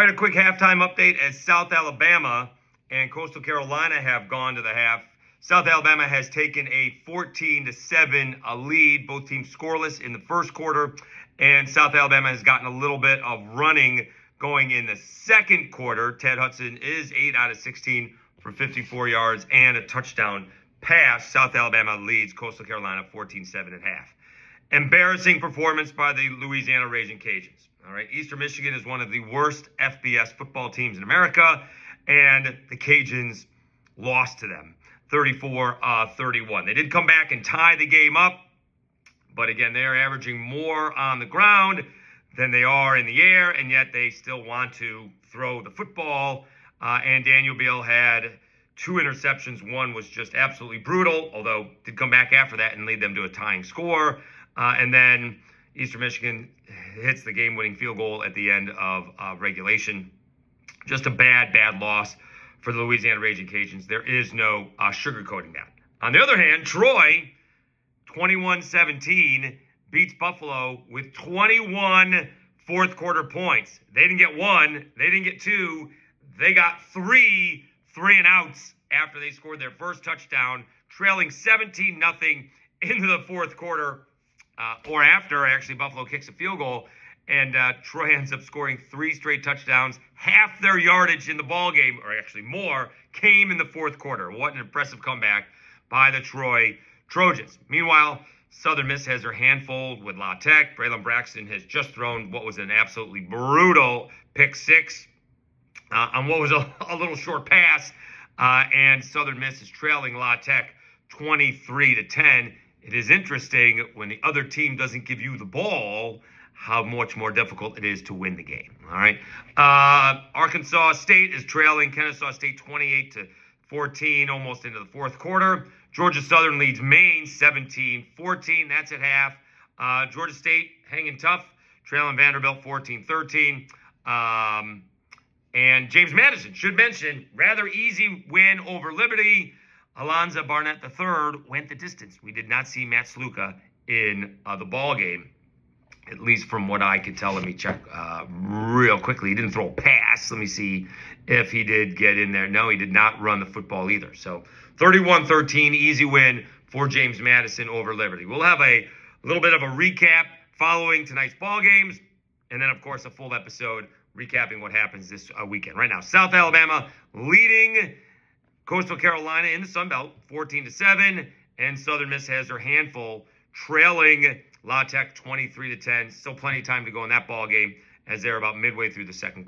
All right, a quick halftime update as South Alabama and Coastal Carolina have gone to the half. South Alabama has taken a 14-7 lead, both teams scoreless in the first quarter, and South Alabama has gotten a little bit of running going in the second quarter. Ted Hudson is 8 out of 16 for 54 yards and a touchdown pass. South Alabama leads Coastal Carolina 14-7 at half. Embarrassing performance by the Louisiana Raging Cajuns. All right, Eastern Michigan is one of the worst FBS football teams in America, and the Cajuns lost to them 34-31. They did come back and tie the game up, but again, they are averaging more on the ground than they are in the air, and yet they still want to throw the football. And Daniel Beal had 2 interceptions. One was just absolutely brutal, although did come back after that and lead them to a tying score. And then Eastern Michigan hits the game-winning field goal at the end of regulation. Just a bad loss for the Louisiana Raging Cajuns. There is no sugarcoating that. On the other hand, Troy, 21-17, beats Buffalo with 21 fourth-quarter points. They didn't get 1. They didn't get 2. They got 3 and-outs after they scored their first touchdown, trailing 17-0 into the fourth quarter. Or after, actually, Buffalo kicks a field goal, and Troy ends up scoring 3 straight touchdowns. Half their yardage in the ball game, or actually more, came in the fourth quarter. What an impressive comeback by the Troy Trojans. Meanwhile, Southern Miss has their handful with La Tech. Braylon Braxton has just thrown what was an absolutely brutal pick 6 on what was a little short pass, and Southern Miss is trailing La Tech 23-10. It is interesting when the other team doesn't give you the ball, how much more difficult it is to win the game. All right. Arkansas State is trailing Kennesaw State 28-14, almost into the fourth quarter. Georgia Southern leads Maine 17-14. That's at half. Georgia State hanging tough, trailing Vanderbilt 14-13. And James Madison, should mention, rather easy win over Liberty. Alonzo Barnett III went the distance. We did not see Matt Sluka in the ball game, at least from what I could tell. Let me check real quickly. He didn't throw a pass. Let me see if he did get in there. No, he did not run the football either. So 31-13, easy win for James Madison over Liberty. We'll have a little bit of a recap following tonight's ball games, and then, of course, a full episode recapping what happens this weekend. Right now, South Alabama leading Coastal Carolina in the Sun Belt 14-7, and Southern Miss has their handful, trailing La Tech 23-10. Still plenty of time to go in that ball game as they're about midway through the second quarter.